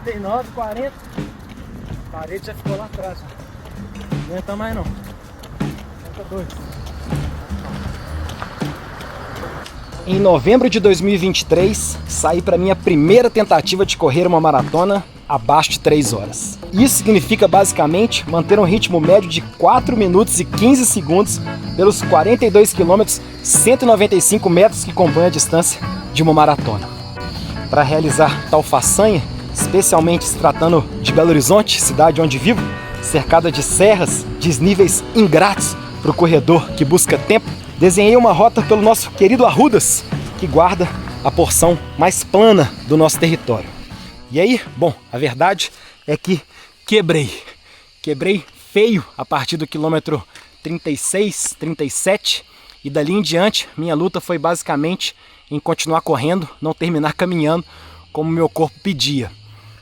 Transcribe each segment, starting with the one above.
39, 40. A parede já ficou lá atrás. Não aguenta mais não. 42. Em novembro de 2023, saí para minha primeira tentativa de correr uma maratona abaixo de 3 horas. Isso significa basicamente manter um ritmo médio de 4 minutos e 15 segundos pelos 42 quilômetros, 195 metros que compõem a distância de uma maratona. Para realizar tal façanha, especialmente se tratando de Belo Horizonte, cidade onde vivo, cercada de serras, desníveis ingratos para o corredor que busca tempo, desenhei uma rota pelo nosso querido Arrudas, que guarda a porção mais plana do nosso território. E aí, bom, a verdade é que quebrei feio a partir do quilômetro 36, 37, e dali em diante minha luta foi basicamente em continuar correndo, não terminar caminhando como meu corpo pedia.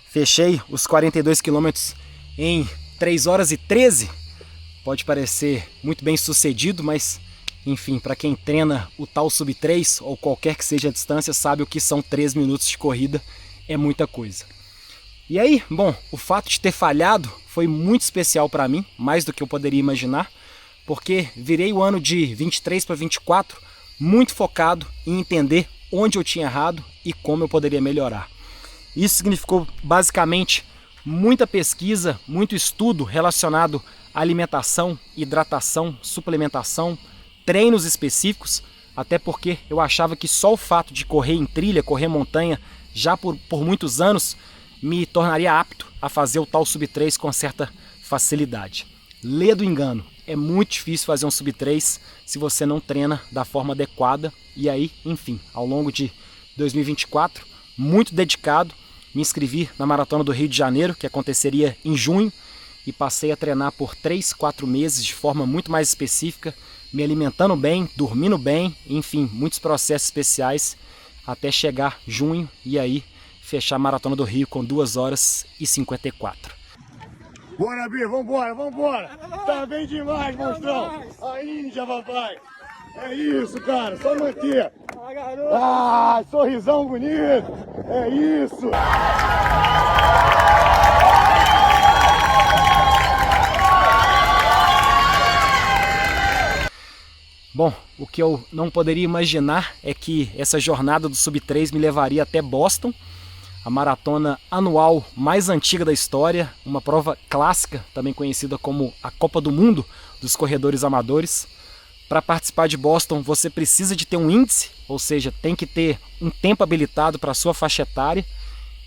Fechei os 42 quilômetros em 3 horas e 13, pode parecer muito bem sucedido, mas enfim, para quem treina o tal sub 3 ou qualquer que seja a distância, sabe o que são 3 minutos de corrida, é muita coisa. E aí, bom, o fato de ter falhado foi muito especial para mim, mais do que eu poderia imaginar, porque virei o ano de 23 para 24 muito focado em entender onde eu tinha errado e como eu poderia melhorar. Isso significou basicamente muita pesquisa, muito estudo relacionado à alimentação, hidratação, suplementação, treinos específicos, até porque eu achava que só o fato de correr em trilha, correr montanha, já por muitos anos, me tornaria apto a fazer o tal sub 3 com certa facilidade. Lê do engano, é muito difícil fazer um sub 3 se você não treina da forma adequada. E aí, enfim, ao longo de 2024, muito dedicado, me inscrevi na Maratona do Rio de Janeiro, que aconteceria em junho, e passei a treinar por 3, 4 meses de forma muito mais específica, me alimentando bem, dormindo bem, enfim, muitos processos especiais, até chegar junho e aí fechar a Maratona do Rio com 2 horas e 54. Bora, Bia, vambora, vambora! Tá bem demais, monstrão! A Índia, papai! É isso, cara, só manter! Ah, sorrisão bonito! É isso! Bom, o que eu não poderia imaginar é que essa jornada do Sub 3 me levaria até Boston, a maratona anual mais antiga da história, uma prova clássica, também conhecida como a Copa do Mundo dos corredores amadores. Para participar de Boston, você precisa de ter um índice, ou seja, tem que ter um tempo habilitado para a sua faixa etária.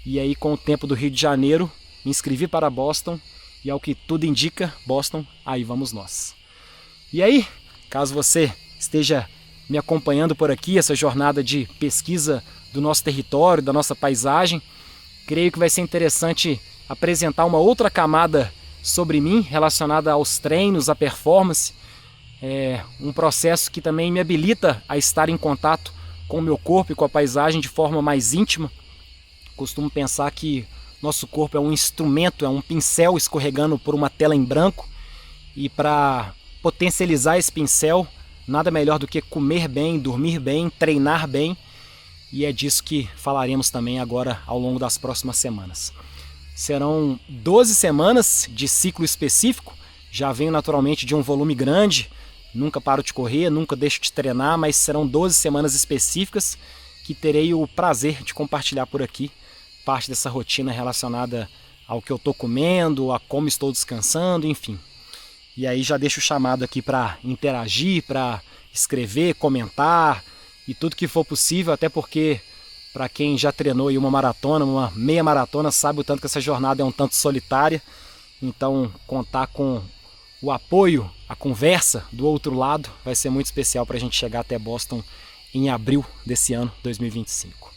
E aí, com o tempo do Rio de Janeiro, me inscrevi para Boston e, ao que tudo indica, Boston, aí vamos nós. E aí, caso você esteja me acompanhando por aqui, essa jornada de pesquisa do nosso território, da nossa paisagem, creio que vai ser interessante apresentar uma outra camada sobre mim, relacionada aos treinos, à performance, um processo que também me habilita a estar em contato com o meu corpo e com a paisagem de forma mais íntima. Costumo pensar que nosso corpo é um instrumento, é um pincel escorregando por uma tela em branco, e para potencializar esse pincel, nada melhor do que comer bem, dormir bem, treinar bem, e é disso que falaremos também agora ao longo das próximas semanas. Serão 12 semanas de ciclo específico, já venho naturalmente de um volume grande, nunca paro de correr, nunca deixo de treinar, mas serão 12 semanas específicas que terei o prazer de compartilhar por aqui, parte dessa rotina relacionada ao que eu estou comendo, a como estou descansando, enfim. E aí já deixo o chamado aqui para interagir, para escrever, comentar e tudo que for possível, até porque para quem já treinou aí uma maratona, uma meia maratona, sabe o tanto que essa jornada é um tanto solitária. Então contar com o apoio, a conversa do outro lado vai ser muito especial para a gente chegar até Boston em abril desse ano 2025.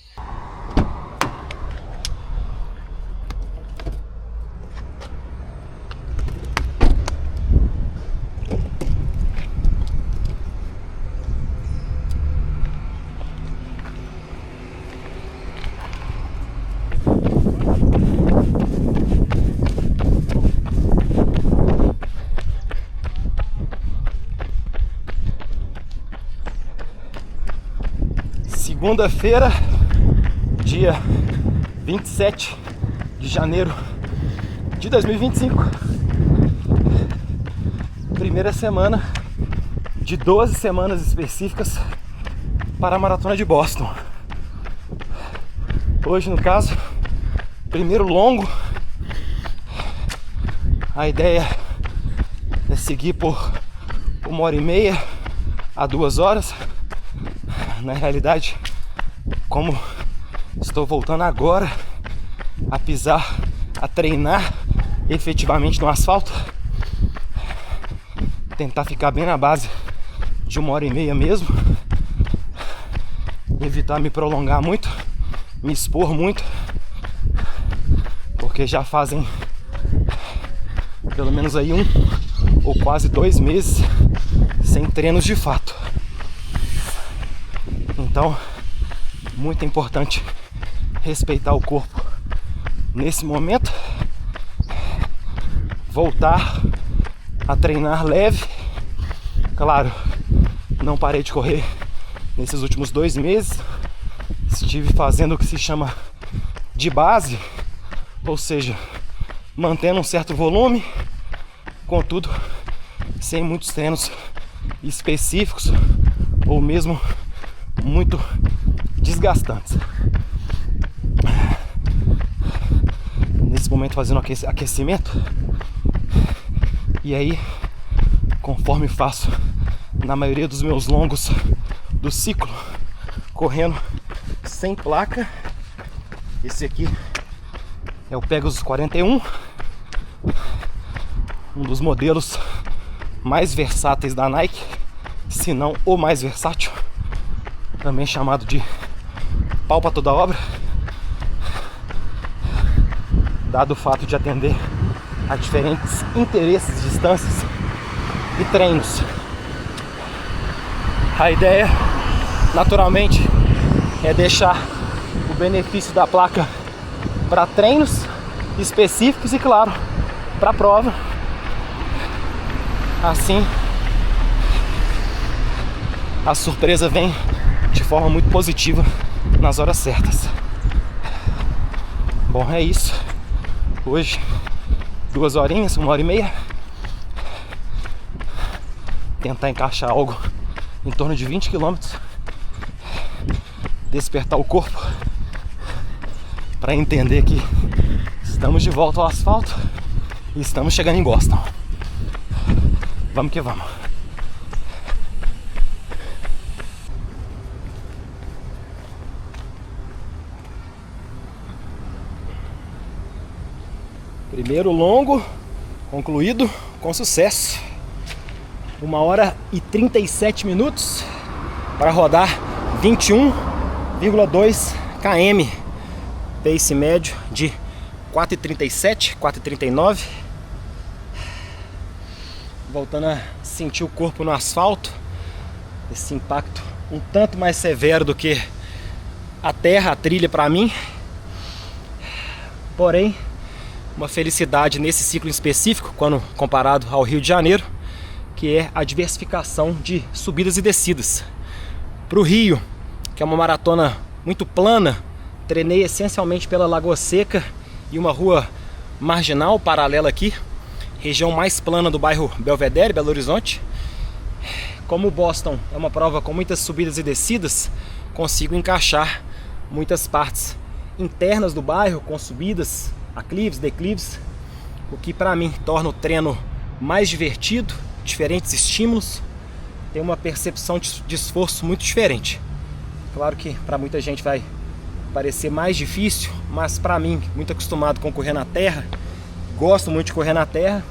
Segunda-feira, dia 27 de janeiro de 2025. Primeira semana de 12 semanas específicas para a Maratona de Boston. Hoje, no caso, primeiro longo. A ideia é seguir por 1h30 a 2 horas. Na realidade, como estou voltando agora a pisar, a treinar efetivamente no asfalto, tentar ficar bem na base de 1h30 mesmo, evitar me prolongar muito, me expor muito, porque já fazem pelo menos aí 1 ou quase 2 meses sem treinos de fato. Então, muito importante respeitar o corpo nesse momento, voltar a treinar leve. Claro, não parei de correr nesses últimos 2 meses, estive fazendo o que se chama de base, ou seja, mantendo um certo volume, contudo sem muitos treinos específicos ou mesmo muito desgastantes. Nesse momento fazendo aquecimento, e aí, conforme faço na maioria dos meus longos do ciclo, correndo sem placa. Esse aqui é o Pegasus 41, um dos modelos mais versáteis da Nike, se não o mais versátil, também chamado de pau para toda obra, dado o fato de atender a diferentes interesses, distâncias e treinos. A ideia, naturalmente, é deixar o benefício da placa para treinos específicos e, claro, para a prova. Assim, a surpresa vem de forma muito positiva nas horas certas. Bom, é isso. Hoje, 2 horinhas, 1h30. Tentar encaixar algo em torno de 20 km. Despertar o corpo para entender que estamos de volta ao asfalto e estamos chegando em Boston. Vamos que vamos. Primeiro longo concluído com sucesso. 1h37 para rodar 21,2 km. Pace médio de 4,37, 4,39. Voltando a sentir o corpo no asfalto. Esse impacto um tanto mais severo do que a terra, a trilha para mim. Porém, uma felicidade nesse ciclo específico, quando comparado ao Rio de Janeiro, que é a diversificação de subidas e descidas. Para o Rio, que é uma maratona muito plana, treinei essencialmente pela Lagoa Seca e uma rua marginal paralela aqui, região mais plana do bairro Belvedere, Belo Horizonte. Como o Boston é uma prova com muitas subidas e descidas, consigo encaixar muitas partes internas do bairro com subidas, aclives, declives, o que para mim torna o treino mais divertido, diferentes estímulos, tem uma percepção de esforço muito diferente. Claro que para muita gente vai parecer mais difícil, mas para mim, muito acostumado com correr na terra, gosto muito de correr na terra,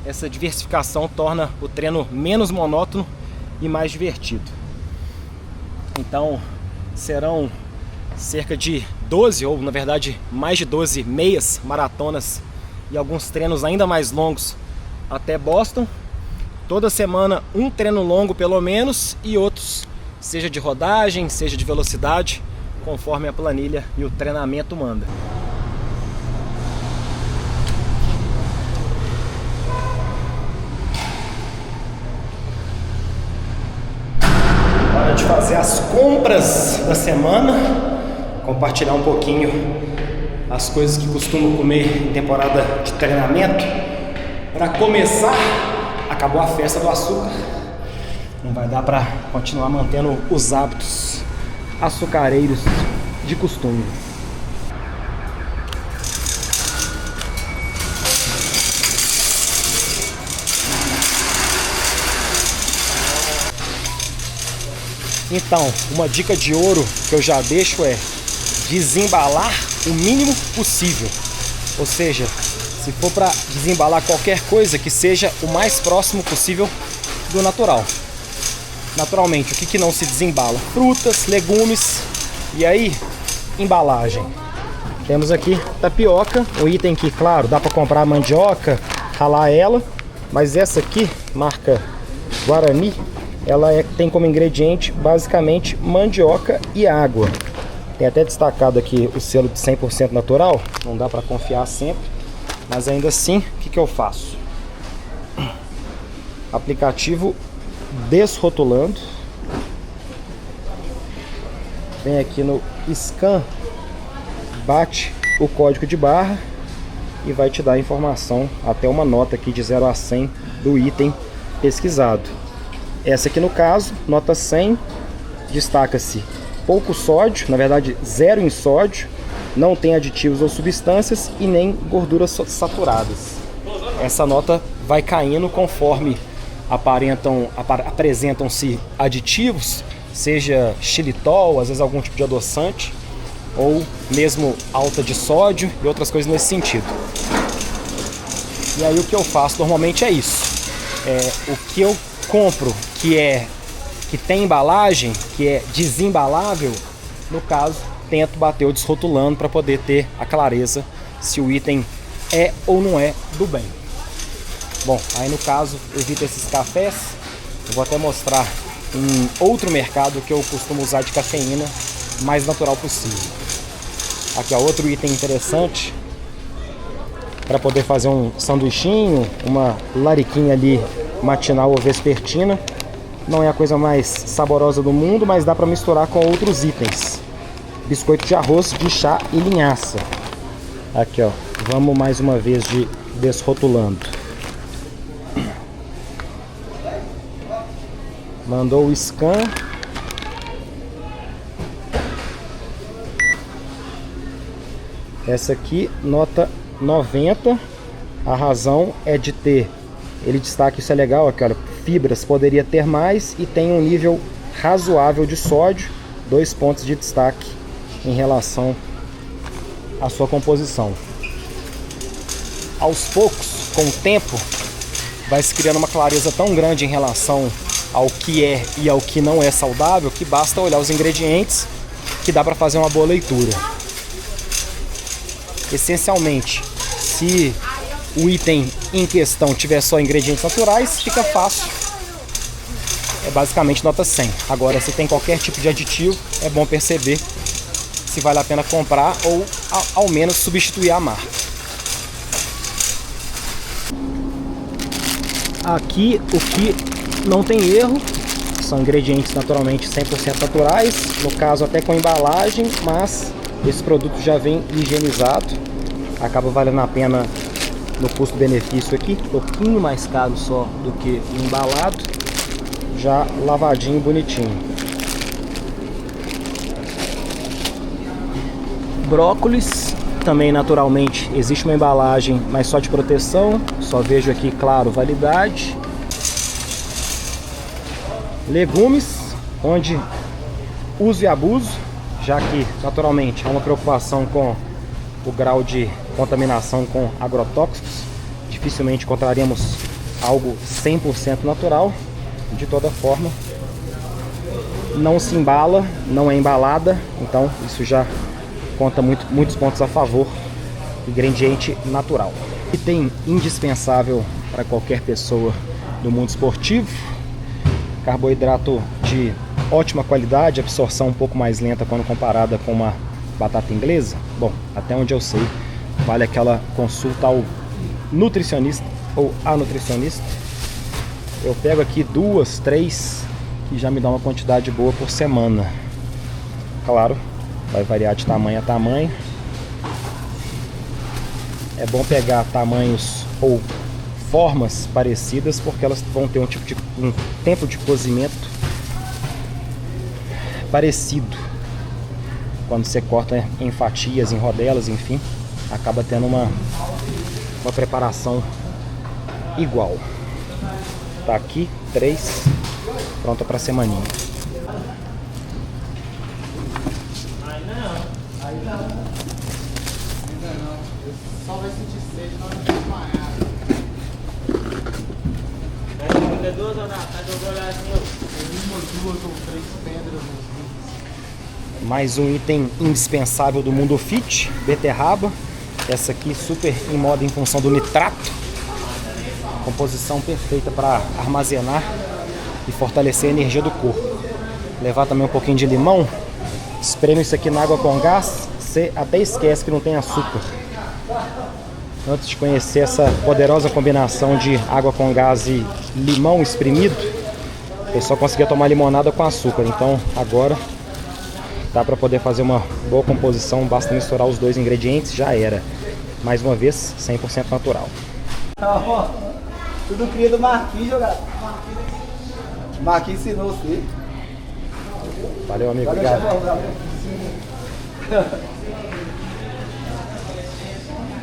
essa diversificação torna o treino menos monótono e mais divertido. Então, serão cerca de 12, ou na verdade mais de 12 meias maratonas e alguns treinos ainda mais longos até Boston. Toda semana um treino longo pelo menos e outros, seja de rodagem, seja de velocidade, conforme a planilha e o treinamento manda. Hora de fazer as compras da semana, compartilhar um pouquinho as coisas que costumo comer em temporada de treinamento. Para começar, acabou a festa do açúcar. Não vai dar para continuar mantendo os hábitos açucareiros de costume. Então, uma dica de ouro que eu já deixo é desembalar o mínimo possível. Ou seja, se for para desembalar qualquer coisa, que seja o mais próximo possível do natural. Naturalmente, o que não se desembala? Frutas, legumes e aí, embalagem. Temos aqui tapioca, um item que, claro, dá para comprar mandioca, ralar ela, mas essa aqui, marca Guarani, ela tem como ingrediente basicamente mandioca e água. Tem até destacado aqui o selo de 100% natural, não dá para confiar sempre, mas ainda assim, o que eu faço? Aplicativo desrotulando. Vem aqui no scan, bate o código de barra e vai te dar a informação, até uma nota aqui de 0 a 100 do item pesquisado. Essa aqui no caso, nota 100, destaca-se pouco sódio, na verdade 0 em sódio, não tem aditivos ou substâncias e nem gorduras saturadas. Essa nota vai caindo conforme apresentam-se aditivos, seja xilitol, às vezes algum tipo de adoçante, ou mesmo alta de sódio e outras coisas nesse sentido. E aí o que eu faço normalmente é isso. O que eu compro que tem embalagem, que é desembalável, no caso, tento bater o desrotulando para poder ter a clareza se o item é ou não é do bem. Bom, aí no caso, evito esses cafés. Eu vou até mostrar em outro mercado que eu costumo usar de cafeína mais natural possível. Aqui ó, outro item interessante para poder fazer um sanduichinho, uma lariquinha ali matinal ou vespertina. Não é a coisa mais saborosa do mundo, mas dá para misturar com outros itens. Biscoito de arroz, de chá e linhaça. Aqui ó, vamos mais uma vez de desrotulando. Mandou o scan. Essa aqui, nota 90. A razão é de ter, ele destaca, isso é legal, aqui, olha, fibras poderia ter mais e tem um nível razoável de sódio, 2 pontos de destaque em relação à sua composição. Aos poucos, com o tempo, vai se criando uma clareza tão grande em relação ao que é e ao que não é saudável, que basta olhar os ingredientes que dá para fazer uma boa leitura. Essencialmente, se o item em questão tiver só ingredientes naturais, fica fácil. É basicamente nota 100. Agora, se tem qualquer tipo de aditivo, é bom perceber se vale a pena comprar ou ao menos substituir a marca. Aqui o que não tem erro são ingredientes naturalmente 100% naturais, no caso até com embalagem, mas esse produto já vem higienizado, acaba valendo a pena no custo-benefício aqui, um pouquinho mais caro só do que o embalado, já lavadinho, bonitinho. Brócolis, também naturalmente existe uma embalagem, mas só de proteção, só vejo aqui, claro, validade. Legumes, onde uso e abuso, já que naturalmente há uma preocupação com o grau de contaminação com agrotóxicos, dificilmente encontraremos algo 100% natural. De toda forma, não se embala, não é embalada, então isso já conta muitos pontos a favor. Ingrediente natural. Item indispensável para qualquer pessoa do mundo esportivo. Carboidrato de ótima qualidade, absorção um pouco mais lenta quando comparada com uma batata inglesa. Bom, até onde eu sei, vale aquela consulta ao nutricionista ou a nutricionista. Eu pego aqui 2, 3, que já me dá uma quantidade boa por semana. Claro, vai variar de tamanho a tamanho. é bom pegar tamanhos ou formas parecidas, porque elas vão ter um tempo de cozimento parecido. Quando você corta em fatias, em rodelas, enfim, acaba tendo uma preparação igual. Tá aqui, 3, pronta para semaninha. Só vai sentir sede na hora de desmaiar. Vai ter 2 ou não? Tá de olhar assim, ó. 2 ou 3 pedras. Mais um item indispensável do mundo fit, beterraba. Essa aqui super em moda em função do nitrato. Composição perfeita para armazenar e fortalecer a energia do corpo. Levar também um pouquinho de limão. Espreme isso aqui na água com gás. Você até esquece que não tem açúcar. Antes de conhecer essa poderosa combinação de água com gás e limão espremido, eu só conseguia tomar limonada com açúcar. Então agora dá para poder fazer uma boa composição, basta misturar os dois ingredientes, já era. Mais uma vez, 100% natural. Tudo cria do Marquinhos, jogador. Marquinhos ensinou você. Valeu, amigo. Obrigado.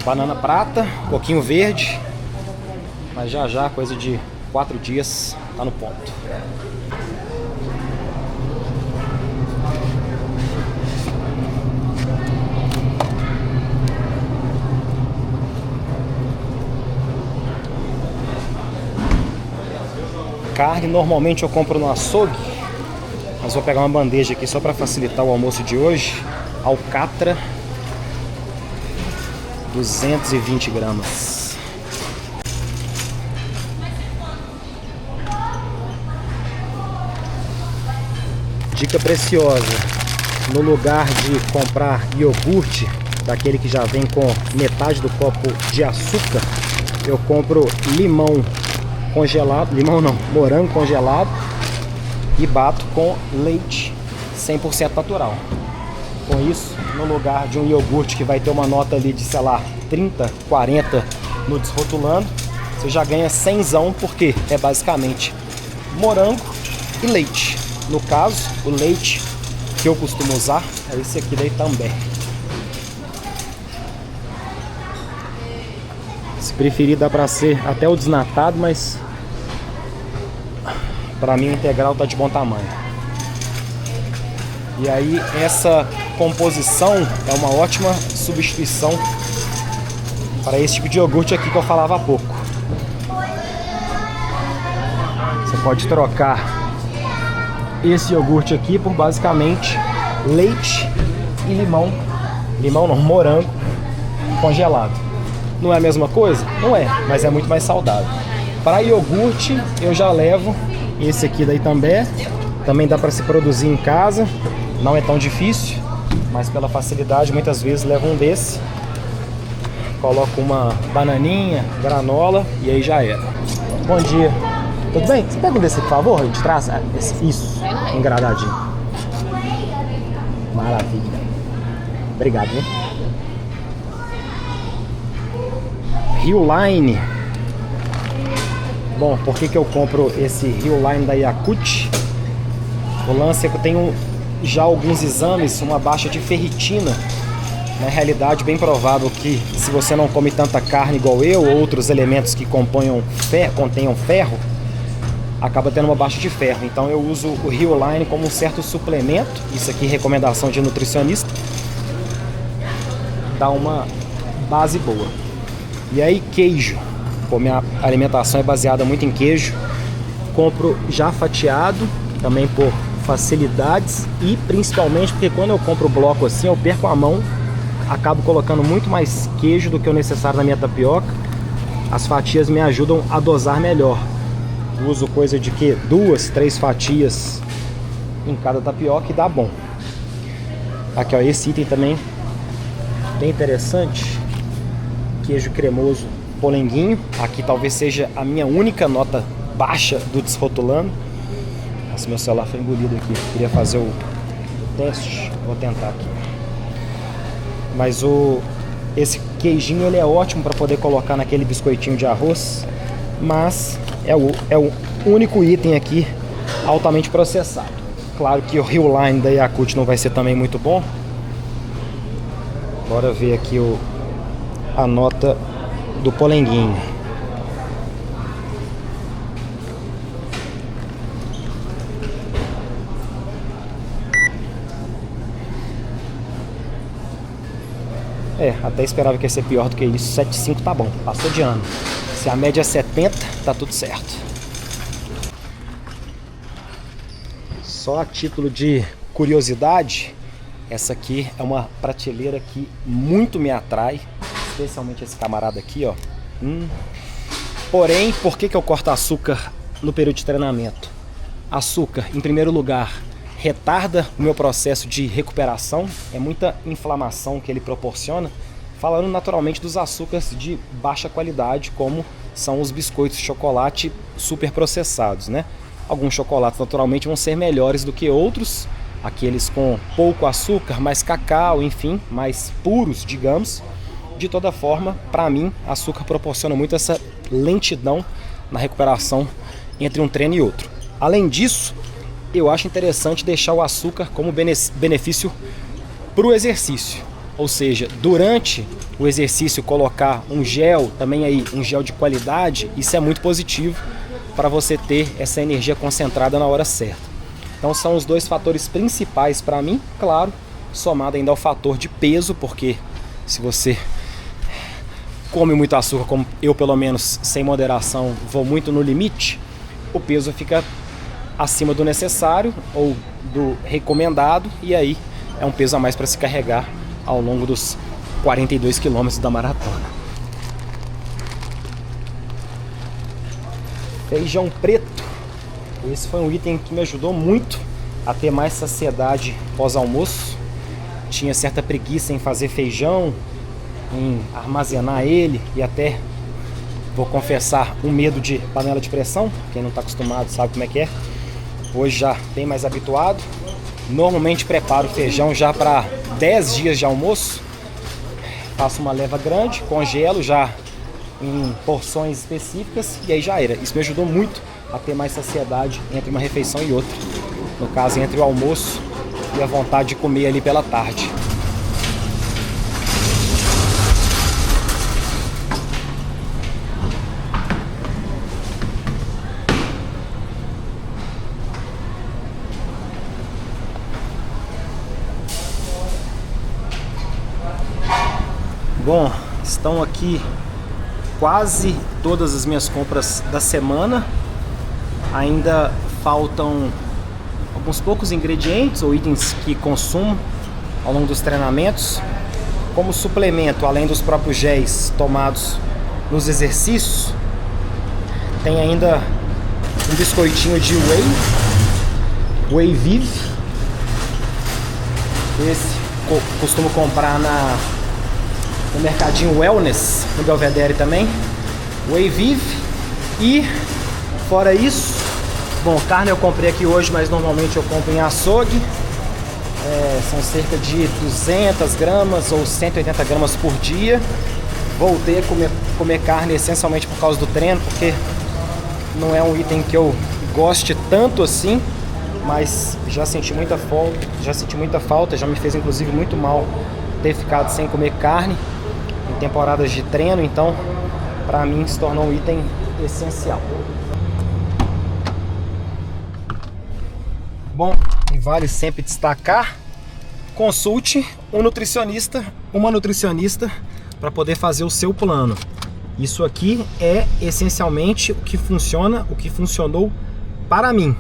Banana prata, coquinho verde, mas já, coisa de 4 dias, tá no ponto. Carne normalmente eu compro no açougue, mas vou pegar uma bandeja aqui só para facilitar o almoço de hoje. Alcatra, 220 gramas. Dica preciosa: no lugar de comprar iogurte, daquele que já vem com metade do copo de açúcar, eu compro limão congelado, morango congelado, e bato com leite 100% natural. Com isso, no lugar de um iogurte que vai ter uma nota ali de, sei lá, 30, 40 no desrotulando, você já ganha 100zão, porque é basicamente morango e leite. No caso, o leite que eu costumo usar é esse aqui da Itambé. Se preferir dá pra ser até o desnatado, mas pra mim o integral tá de bom tamanho. E aí essa composição é uma ótima substituição para esse tipo de iogurte aqui que eu falava há pouco. Você pode trocar esse iogurte aqui por basicamente leite e limão. Limão não, morango congelado. Não é a mesma coisa? Não é, mas é muito mais saudável. Para iogurte eu já levo esse aqui da Itambé. Também dá para se produzir em casa, não é tão difícil, mas pela facilidade muitas vezes levo um desse. Coloco uma bananinha, granola e aí já era. Bom dia. Tudo bem? Você pega um desse, por favor? De trás? Isso, engradadinho. Maravilha. Obrigado, hein? Rio Line. Bom, por que eu compro esse Rio Line da Yakut? O lance é que eu tenho já alguns exames, uma baixa de ferritina. Na realidade, bem provável que se você não come tanta carne igual eu, ou outros elementos que contenham ferro, acaba tendo uma baixa de ferro. Então eu uso o Rio Line como um certo suplemento. Isso aqui é recomendação de nutricionista. Dá uma base boa. E aí queijo. Pô, minha alimentação é baseada muito em queijo. Compro já fatiado, também por facilidades e principalmente porque quando eu compro o bloco assim, eu perco a mão. Acabo colocando muito mais queijo do que o necessário na minha tapioca. As fatias me ajudam a dosar melhor. Uso coisa de que 2, 3 fatias em cada tapioca e dá bom. Aqui ó, esse item também bem interessante. Queijo cremoso polenguinho. Aqui talvez seja a minha única nota baixa do desrotulando. Nossa, meu celular foi engolido aqui. Queria fazer o teste. Vou tentar aqui. Mas o Esse queijinho ele é ótimo para poder colocar naquele biscoitinho de arroz, mas é o único item aqui altamente processado. Claro que o Rio Line da Yakult não vai ser também muito bom. Bora ver aqui a nota do polenguinho. Até esperava que ia ser pior do que isso. 7,5 tá bom, passou de ano. Se a média é 70, tá tudo certo. Só a título de curiosidade, essa aqui é uma prateleira que muito me atrai, especialmente esse camarada aqui, ó. Porém, por que eu corto açúcar no período de treinamento? Açúcar, em primeiro lugar, retarda o meu processo de recuperação, é muita inflamação que ele proporciona, falando naturalmente dos açúcares de baixa qualidade, como são os biscoitos de chocolate super processados, né? Alguns chocolates naturalmente vão ser melhores do que outros, aqueles com pouco açúcar, mais cacau, enfim, mais puros, digamos. De toda forma, para mim, açúcar proporciona muito essa lentidão na recuperação entre um treino e outro. Além disso, eu acho interessante deixar o açúcar como benefício para o exercício. Ou seja, durante o exercício colocar um gel, também aí um gel de qualidade, isso é muito positivo para você ter essa energia concentrada na hora certa. Então são os dois fatores principais para mim, claro, somado ainda ao fator de peso, porque se você come muito açúcar, como eu pelo menos sem moderação vou muito no limite, o peso fica acima do necessário ou do recomendado, e aí é um peso a mais para se carregar ao longo dos 42 quilômetros da maratona. Feijão preto, esse foi um item que me ajudou muito a ter mais saciedade pós-almoço. Tinha certa preguiça em fazer feijão, em armazenar ele, e até, vou confessar, um medo de panela de pressão. Quem não está acostumado sabe como é que é. Hoje já bem mais habituado. Normalmente preparo feijão já para 10 dias de almoço. Faço uma leva grande, congelo já em porções específicas e aí já era. Isso me ajudou muito a ter mais saciedade entre uma refeição e outra. No caso, entre o almoço e a vontade de comer ali pela tarde. Bom, estão aqui quase todas as minhas compras da semana. Ainda faltam alguns poucos ingredientes ou itens que consumo ao longo dos treinamentos. Como suplemento, além dos próprios géis tomados nos exercícios, tem ainda um biscoitinho de Whey Vive. Esse costumo comprar no mercadinho Wellness, no Belvedere também. Whey Vive. E fora isso, bom, carne eu comprei aqui hoje, mas normalmente eu compro em açougue. São cerca de 200 gramas ou 180 gramas por dia. Voltei a comer carne essencialmente por causa do treino, porque não é um item que eu goste tanto assim, mas já senti muita falta, já me fez inclusive muito mal ter ficado sem comer carne em temporadas de treino, então para mim se tornou um item essencial. Bom, e vale sempre destacar, consulte um nutricionista, uma nutricionista para poder fazer o seu plano. Isso aqui é essencialmente o que funciona, o que funcionou para mim.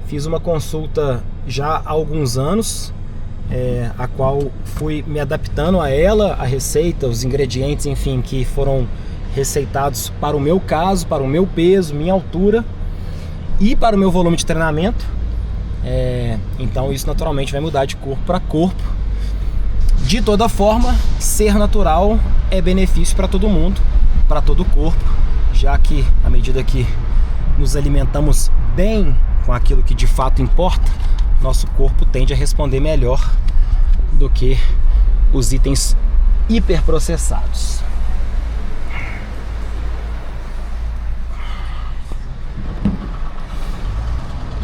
Fiz uma consulta já há alguns anos, a qual fui me adaptando a ela, a receita, os ingredientes, enfim, que foram receitados para o meu caso, para o meu peso, minha altura e para o meu volume de treinamento. Então isso naturalmente vai mudar de corpo para corpo. De toda forma, ser natural é benefício para todo mundo, para todo o corpo, já que à medida que nos alimentamos bem com aquilo que de fato importa, nosso corpo tende a responder melhor do que os itens hiperprocessados.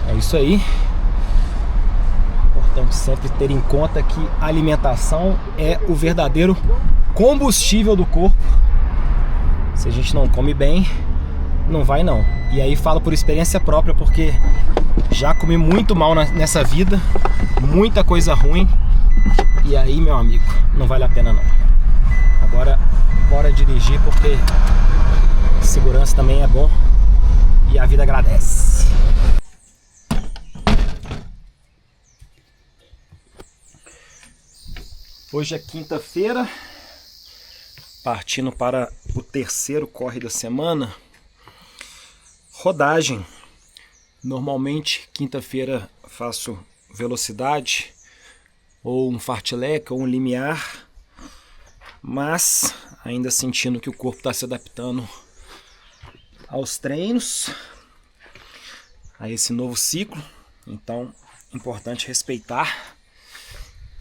É isso aí. Importante sempre ter em conta que a alimentação é o verdadeiro combustível do corpo. Se a gente não come bem, não vai não. E aí falo por experiência própria, porque já comi muito mal nessa vida, muita coisa ruim. E aí, meu amigo, não vale a pena não. Agora, bora dirigir, porque segurança também é bom e a vida agradece. Hoje é quinta-feira, partindo para o terceiro corre da semana. Rodagem. Normalmente, quinta-feira faço velocidade, ou um fartlek, ou um limiar, mas ainda sentindo que o corpo está se adaptando aos treinos, a esse novo ciclo. Então, importante respeitar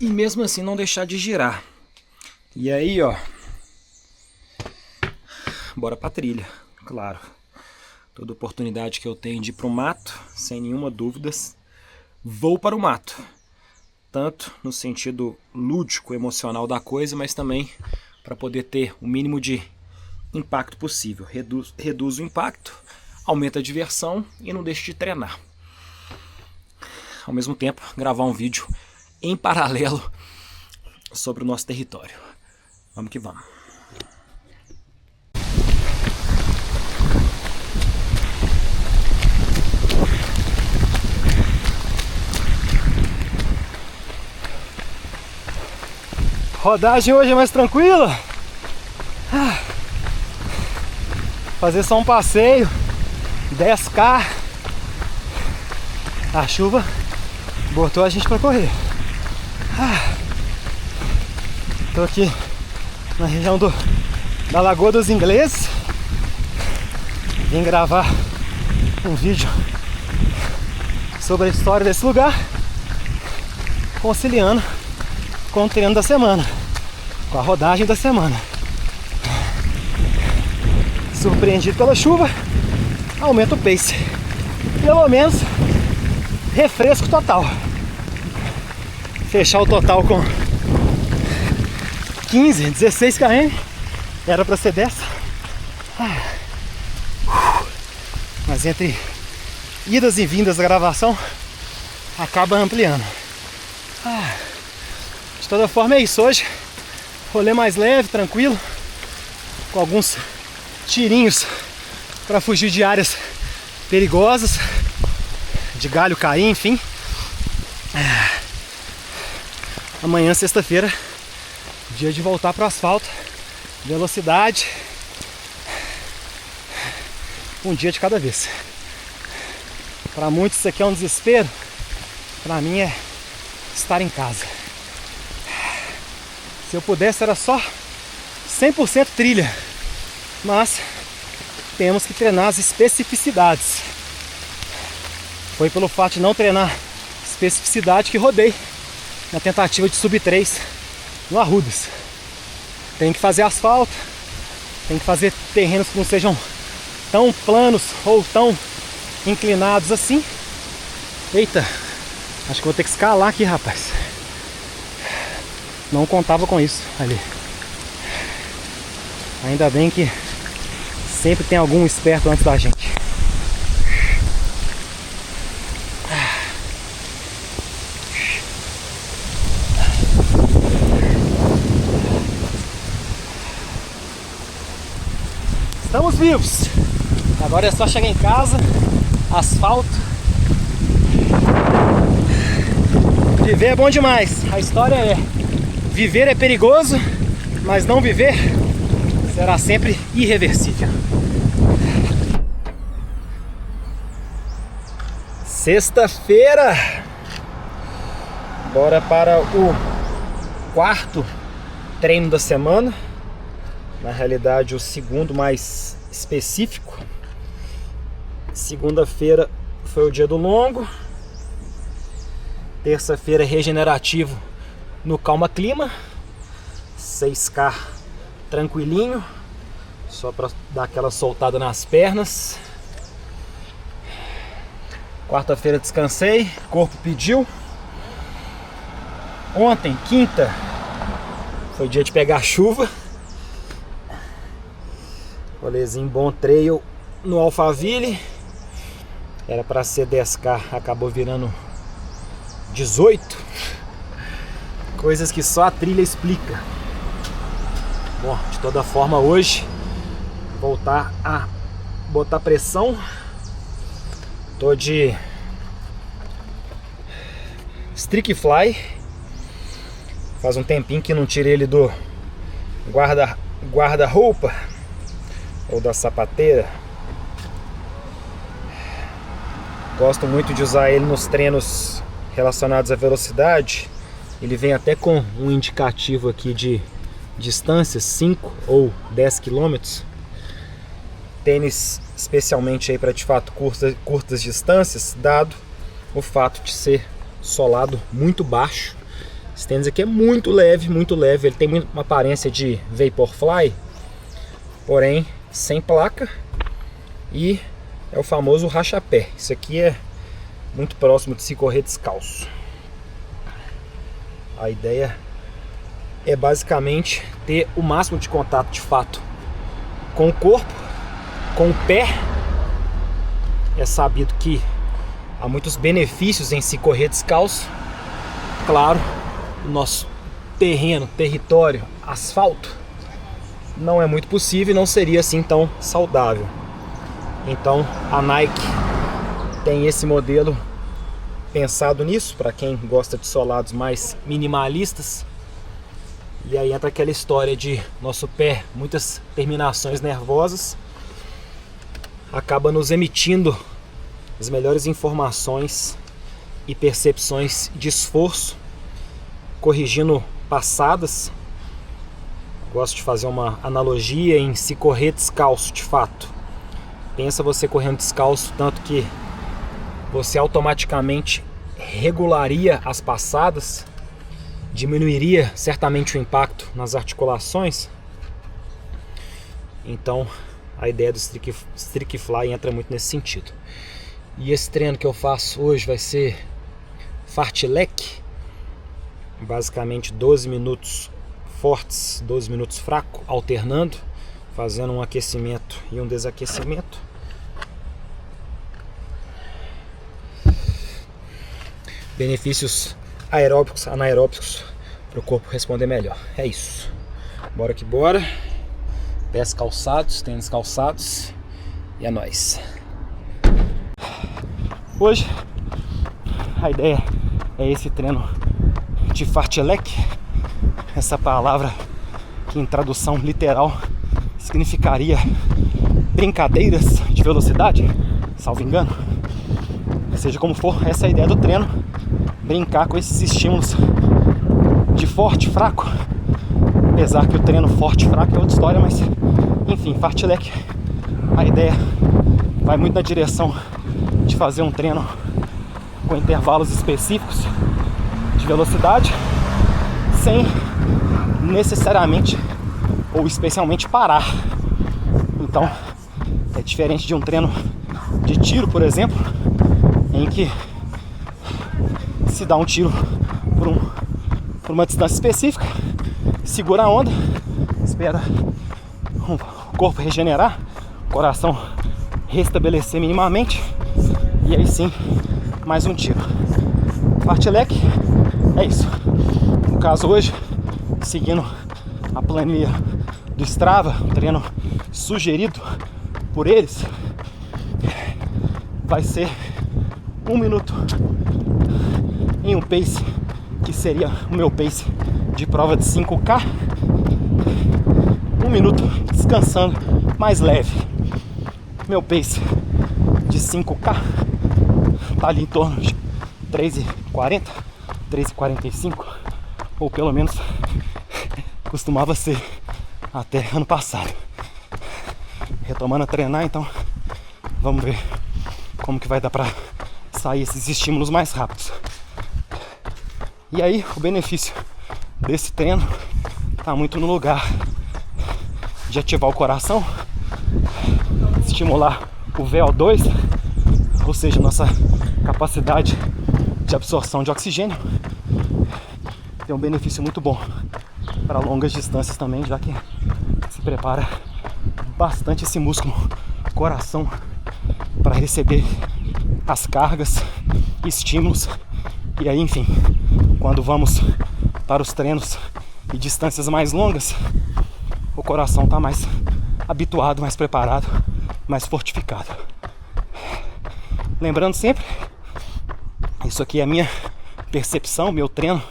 e mesmo assim não deixar de girar. E aí, ó, bora pra trilha, claro. Toda oportunidade que eu tenho de ir pro mato, sem nenhuma dúvida, vou para o mato. Tanto no sentido lúdico, emocional da coisa, mas também para poder ter o mínimo de impacto possível. Reduz o impacto, aumenta a diversão e não deixa de treinar. Ao mesmo tempo, gravar um vídeo em paralelo sobre o nosso território. Vamos que vamos. Rodagem hoje é mais tranquila. Fazer só um passeio, 10K. A chuva botou a gente pra correr. Tô aqui na região da Lagoa dos Ingleses. Vim gravar um vídeo sobre a história desse lugar, conciliando com o treino da semana, com a rodagem da semana. Surpreendido pela chuva, aumenta o pace. Pelo menos refresco total. Fechar o total com 15, 16 km. Era para ser 10. Mas entre idas e vindas da gravação, acaba ampliando. De toda forma é isso hoje. Rolê mais leve, tranquilo, com alguns tirinhos para fugir de áreas perigosas, de galho cair, enfim. Amanhã, sexta-feira, dia de voltar para o asfalto, velocidade, um dia de cada vez. Para muitos isso aqui é um desespero, para mim é estar em casa. Se eu pudesse era só 100% trilha, mas temos que treinar as especificidades. Foi pelo fato de não treinar especificidade que rodei na tentativa de subir 3 no Arrudas. Tem que fazer asfalto, tem que fazer terrenos que não sejam tão planos ou tão inclinados assim. Eita, acho que vou ter que escalar aqui, rapaz. Não contava com isso ali. Ainda bem que sempre tem algum esperto antes da gente. Estamos vivos. Agora é só chegar em casa, asfalto. Viver é bom demais. A história é: viver é perigoso, mas não viver será sempre irreversível. Sexta-feira. Bora para o quarto treino da semana. Na realidade, o segundo mais específico. Segunda-feira foi o dia do longo. Terça-feira regenerativo no Calma Clima. 6K tranquilinho, só para dar aquela soltada nas pernas. Quarta-feira descansei, corpo pediu. Ontem, quinta, foi dia de pegar chuva. Rolezinho bom, trail no Alphaville. Era para ser 10K, acabou virando 18. Coisas que só a trilha explica. Bom, de toda forma hoje voltar a botar pressão. Tô de Streak Fly. Faz um tempinho que não tirei ele do guarda-roupa ou da sapateira. Gosto muito de usar ele nos treinos relacionados à velocidade. Ele vem até com um indicativo aqui de distâncias, 5 ou 10 km. Tênis especialmente aí para de fato curtas distâncias, dado o fato de ser solado muito baixo. Esse tênis aqui é muito leve, ele tem uma aparência de Vaporfly, porém sem placa, e é o famoso rachapé. Isso aqui é muito próximo de se correr descalço. A ideia é basicamente ter o máximo de contato de fato com o corpo, com o pé. É sabido que há muitos benefícios em se correr descalço. Claro, o nosso território, asfalto, não é muito possível e não seria assim tão saudável. Então a Nike tem esse modelo pensado nisso, para quem gosta de solados mais minimalistas. E aí entra aquela história de nosso pé, muitas terminações nervosas, acaba nos emitindo as melhores informações e percepções de esforço, corrigindo passadas. Gosto de fazer uma analogia em se correr descalço de fato. Pensa você correndo descalço, tanto que você automaticamente regularia as passadas, diminuiria certamente o impacto nas articulações. Então a ideia do Streak Fly entra muito nesse sentido. E esse treino que eu faço hoje vai ser fartlek, basicamente 12 minutos fortes, 12 minutos fraco, alternando, fazendo um aquecimento e um desaquecimento. Benefícios aeróbicos, anaeróbicos, para o corpo responder melhor. É isso. Bora que bora. Pés calçados, tênis calçados. E é nóis. Hoje a ideia é esse treino de fartlek. Essa palavra que em tradução literal significaria brincadeiras de velocidade, salvo engano. Seja como for, essa é a ideia do treino. Brincar com esses estímulos de forte e fraco. Apesar que o treino forte e fraco é outra história, mas enfim, fartlek, a ideia vai muito na direção de fazer um treino com intervalos específicos de velocidade, sem necessariamente ou especialmente parar. Então é diferente de um treino de tiro, por exemplo, em que se dá um tiro por uma distância específica, segura a onda, espera o corpo regenerar, o coração restabelecer minimamente, e aí sim mais um tiro. Fartlek é isso. No caso hoje, seguindo a planilha do Strava, o treino sugerido por eles, vai ser 1 minuto em um pace que seria o meu pace de prova de 5K, 1 minuto descansando, mais leve. Meu pace de 5K tá ali em torno de 3h40, 3h45, ou pelo menos costumava ser até ano passado. Retomando a treinar, então vamos ver como que vai dar pra sair esses estímulos mais rápidos. E aí o benefício desse treino tá muito no lugar de ativar o coração, estimular o VO2, ou seja, nossa capacidade de absorção de oxigênio. Tem um benefício muito bom para longas distâncias também, já que se prepara bastante esse músculo coração para receber as cargas, estímulos. E aí, enfim, quando vamos para os treinos e distâncias mais longas, o coração está mais habituado, mais preparado, mais fortificado. Lembrando sempre, isso aqui é a minha percepção, meu treino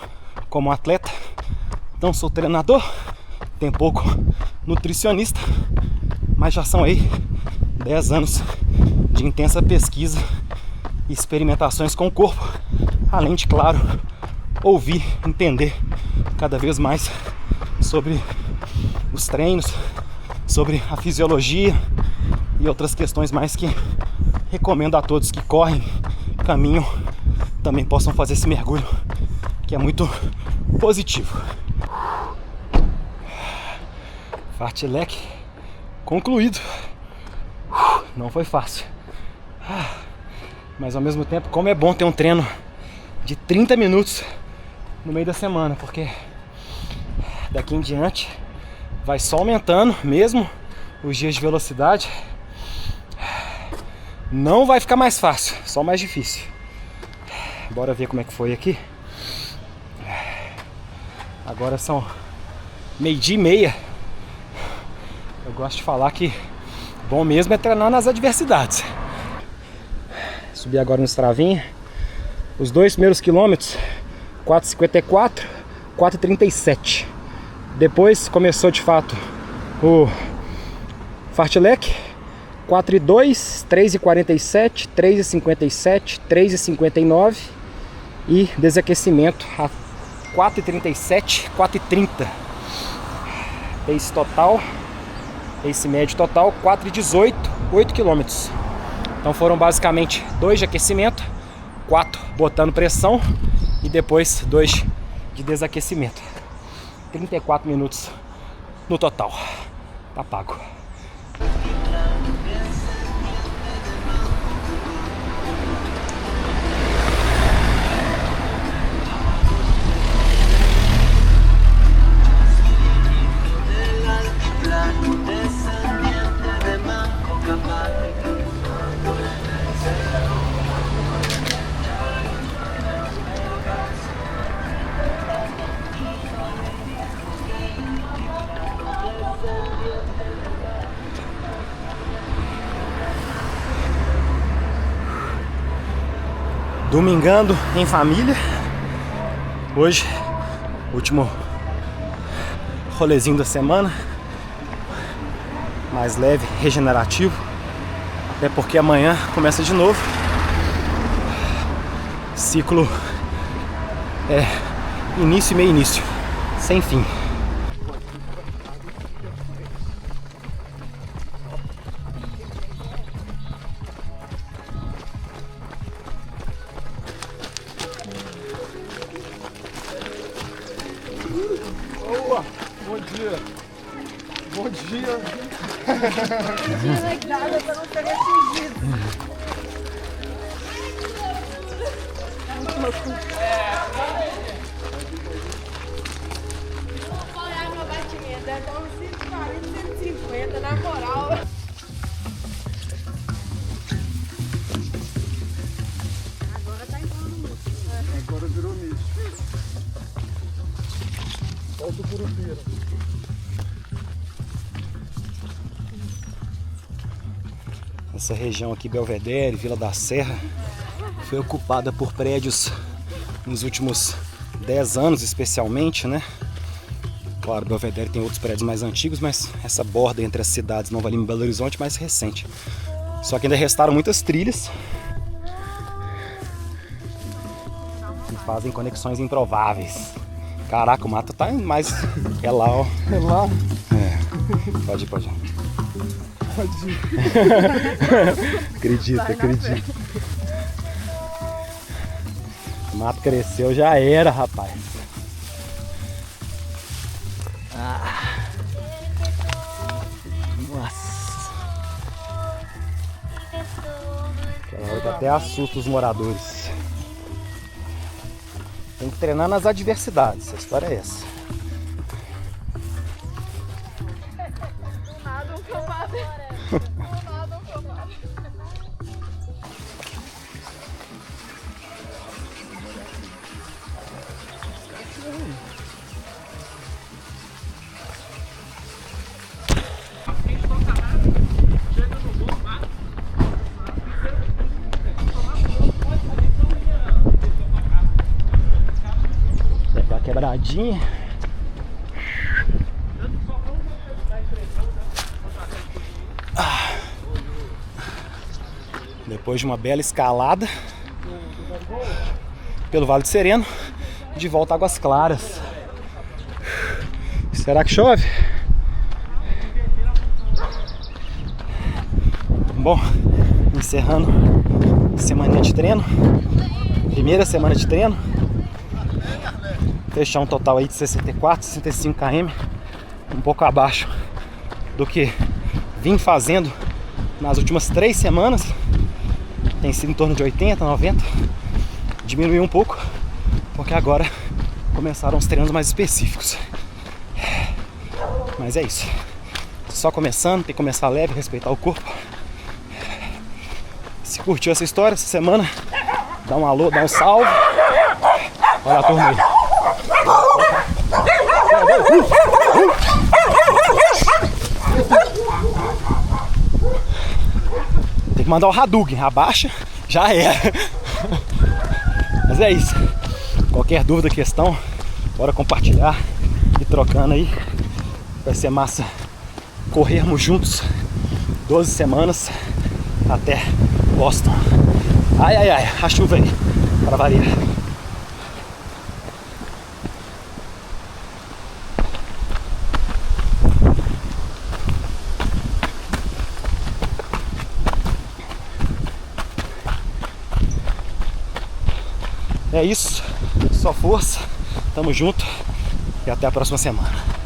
como atleta. Não sou treinador, tem pouco nutricionista, mas já são aí 10 anos de intensa pesquisa e experimentações com o corpo, além de, claro, ouvir, entender cada vez mais sobre os treinos, sobre a fisiologia e outras questões mais que recomendo a todos que correm, caminham, também possam fazer esse mergulho, que é muito positivo. Fartlek concluído. Não foi fácil, mas ao mesmo tempo, como é bom ter um treino de 30 minutos no meio da semana, porque daqui em diante vai só aumentando mesmo os dias de velocidade. Não vai ficar mais fácil, só mais difícil. Bora ver como é que foi aqui. Agora são 12:30. Eu gosto de falar que bom mesmo é treinar nas adversidades. Subi agora no Strava. Os 2 primeiros quilômetros, 4:54, 4:37. Depois começou de fato o Fartlek, 4:02, 3:47, 3:57, 3:59 e desaquecimento a 4:37, 4:30. Pace total, pace médio total, 4:18, 8 km. Então foram basicamente 2 de aquecimento, 4 botando pressão e depois 2 de desaquecimento. 34 minutos no total. Tá pago. Domingando em família. Hoje, último rolezinho da semana. Mais leve, regenerativo. Até porque amanhã começa de novo. Ciclo é início e meio início. Sem fim. Boa! Bom dia! Bom dia! Nada pra não pegar fugido. Vou olhar meu batimento, deve dar uns 140, 150, na moral. Agora tá entrando muito. Agora virou nicho. Solta o curupira. Essa região aqui, Belvedere, Vila da Serra, foi ocupada por prédios nos últimos 10 anos especialmente, né? Claro, Belvedere tem outros prédios mais antigos, mas essa borda entre as cidades Nova Lima e Belo Horizonte é mais recente. Só que ainda restaram muitas trilhas e fazem conexões improváveis. Caraca, o mato tá mais... é lá, ó. É lá? É. Pode ir, pode ir. Pode ir. Acredita, acredita. O mato cresceu, já era, rapaz. Nossa. Aquela hora que até assusta os moradores. Tem que treinar nas adversidades, a história é essa. Pegar a quebradinha. Depois de uma bela escalada pelo Vale do Sereno, de volta a Águas Claras. Será que chove? Bom, encerrando a semana de treino, primeira semana de treino, fechar um total aí de 64, 65 km, um pouco abaixo do que vim fazendo nas últimas 3 semanas. Tem sido em torno de 80, 90. Diminuiu um pouco, porque agora começaram os treinos mais específicos. Mas é isso. Só começando, tem que começar leve, respeitar o corpo. Se curtiu essa história essa semana, dá um alô, dá um salve. Olha a turma aí. Tem que mandar o Hadouken, abaixa, já é. Mas é isso. Qualquer dúvida, questão, bora compartilhar e trocando aí. Vai ser massa corrermos juntos 12 semanas até Boston. Ai, ai, ai, a chuva aí, para variar. É isso, só força, tamo junto e até a próxima semana.